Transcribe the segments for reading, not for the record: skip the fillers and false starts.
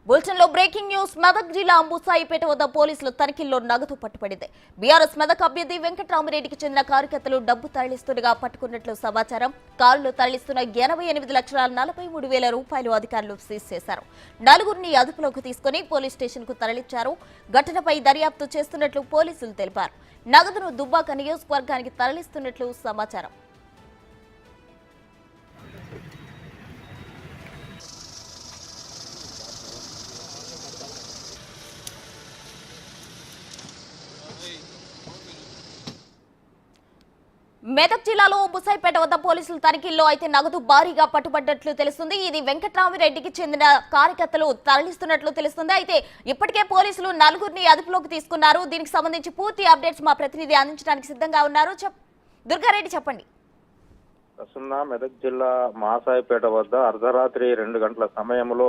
Bulletin లో breaking news. Medak జిల్లా అంబుసాయిపేట వద్ద పోలీసులు తనిఖీల్లో నగదు పట్టుబడింది. బీఆర్ఎస్ మెదక్ అభ్యర్థి వెంకటరామిరెడ్డికి చెందిన కార్యకర్తలు డబ్బు తరలిస్తుండగా పట్టుకున్నట్లు సమాచారం. కారులో తరలిస్తున్న 88,43,000 రూపాయలు అధికారులు సీజ్ చేశారు. నలుగురిని అదుపులోకి తీసుకుని పోలీస్ స్టేషన్ కు తరలించారు. ఘటనపై దర్యాప్తు చేస్తున్నట్లు పోలీసులు తెలిపారు. నగదును దుబ్బాక నియోజకవర్గానికి తరలిస్తున్నట్లు సమాచారం. మెదక్ జిల్లాలో బుసాయిపేట వద్ద పోలీసులు తనిఖీల్లో అయితే నగదు భారీగా పట్టుబడ్డట్లు తెలుస్తుంది. ఇది వెంకటరామిరెడ్డికి చెందిన కార్యకర్తలు తరలిస్తున్నట్లు తెలుస్తుంది. అయితే ఇప్పటికే పోలీసులు నలుగురిని అదుపులోకి తీసుకున్నారు. దీనికి సంబంధించి పూర్తి అప్డేట్స్ మా ప్రతినిధి అందించడానికి సిద్ధంగా ఉన్నారు. దుర్గారెడ్డి చెప్పండి. మెదక్ జిల్లా మాసాయిపేట వద్ద అర్ధరాత్రి 2 గంటల సమయంలో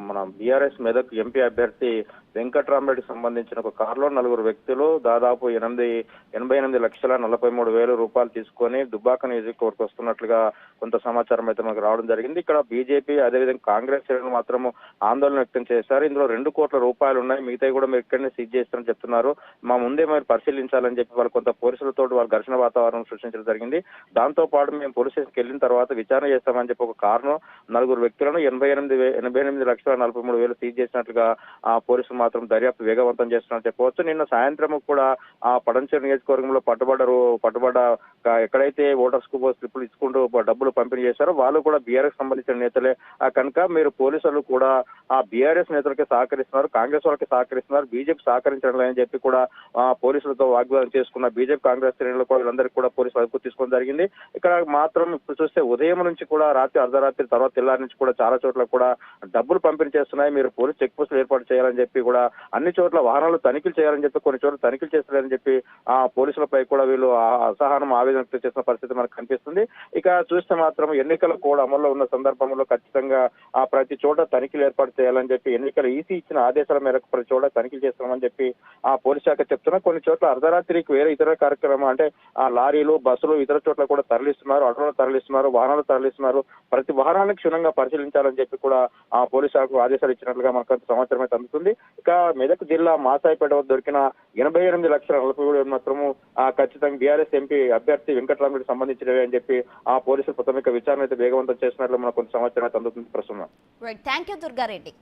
మన బీఆర్ఎస్ మెదక్ ఎంపీ అభ్యర్థి వెంకటరామిరెడ్డికి సంబంధించిన ఒక కారులో 4 వ్యక్తులు దాదాపు 88,43,000 రూపాయలు తీసుకొని దుబ్బాక నియోజకవర్గం వస్తున్నట్లుగా కొంత సమాచారం అయితే మనకు రావడం జరిగింది. ఇక్కడ బీజేపీ అదేవిధంగా కాంగ్రెస్ శ్రేణులు మాత్రము ఆందోళన వ్యక్తం చేశారు. ఇందులో 2 కోట్ల రూపాయలు ఉన్నాయి, మిగతాయి కూడా మీరు ఇక్కడనే సీజ్ చేస్తారని చెప్తున్నారు. మా ముందే మీరు పరిశీలించాలని చెప్పి వాళ్ళు కొంత పోలీసులతో వాళ్ళు ఘర్షణ వాతావరణం సృష్టించడం జరిగింది. దాంతో పాటు మేము పోలీస్ స్టేషన్కి వెళ్ళిన తర్వాత విచారణ చేస్తామని చెప్పి ఒక కారును 4 వ్యక్తులను 88,43,000 సీజ్ చేసినట్లుగా పోలీసులు మాత్రం దర్యాప్తు వేగవంతం చేస్తున్నారని చెప్పవచ్చు. నిన్న సాయంత్రం కూడా పడంచేరు నియోజకవర్గంలో పట్టుబడ్డ ఎక్కడైతే ఓటర్స్ కు స్లిప్పులు ఇచ్చుకుంటూ డబ్బులు పంపిణీ చేశారో వాళ్ళు కూడా బీఆర్ఎస్ సంబంధించిన నేతలే కనుక మీరు పోలీసులు కూడా ఆ బీఆర్ఎస్ నేతలకి సహకరిస్తున్నారు, కాంగ్రెస్ వాళ్ళకి సహకరిస్తున్నారు, బీజేపీ సహకరించడం లేదని చెప్పి కూడా పోలీసులతో వాగ్వాదం చేసుకున్న బీజేపీ కాంగ్రెస్ శ్రేణులు కూడా వీళ్ళందరికీ కూడా పోలీసులు అదుపు తీసుకోవడం జరిగింది. ఇక్కడ మాత్రం ఇప్పుడు చూస్తే ఉదయం నుంచి కూడా అర్ధరాత్రి తర్వాత తెల్లారి నుంచి కూడా చాలా చోట్ల కూడా డబ్బులు పంపిణీ చేస్తున్నాయి. మీరు పోలీస్ చెక్ పోస్టులు ఏర్పాటు చేయాలని చెప్పి కూడా అన్ని చోట్ల వాహనాలు తనిఖీలు చేయాలని చెప్పి కొన్ని చోట్ల తనిఖీలు చేస్తారని చెప్పి పోలీసులపై కూడా వీళ్ళు అసహనం ఆవేదన వ్యక్తం చేసిన పరిస్థితి మనకు కనిపిస్తుంది. ఇక చూస్తే మాత్రం ఎన్నికల కోడ్ అమల్లో ఉన్న సందర్భంలో ఖచ్చితంగా ప్రతి చోట తనిఖీలు ఏర్పాటు చేయాలని చెప్పి ఎన్నికల ఈసీ ఇచ్చిన ఆదేశాల మేరకు ప్రతి చోట తనిఖీలు చేస్తామని చెప్పి పోలీస్ శాఖ చెప్తున్నా. కొన్ని చోట్ల అర్ధరాత్రికి వేరే ఇతర కార్యక్రమం అంటే లారీలు బస్సులు ఇతర చోట్ల కూడా తరలిస్తున్నారు, ఆటోలు తరలిస్తున్నారు, వాహనాలు తరలిస్తున్నారు. ప్రతి వాహనానికి క్షుణ్ణంగా పరిశీలించాలని చెప్పి కూడా పోలీస్ శాఖకు ఆదేశాలు ఇచ్చినట్లుగా మనకు సమాచారం అయితే అందుతుంది. ఇక మెదక్ జిల్లా మాసాయిపేట వద్ద దొరికిన 88,43,000 మాత్రము ఖచ్చితంగా బీఆర్ఎస్ ఎంపీ అభ్యర్థి వెంకటరామిరెడ్డికి సంబంధించినవి అని చెప్పి పోలీసులు ప్రాథమిక విచారణ అయితే వేగవంతం చేసినట్లు మనకు కొంత సమాచారం అయితే అందుతుంది. ప్రస్తుతం థ్యాంక్ యూ దుర్గారెడ్డి.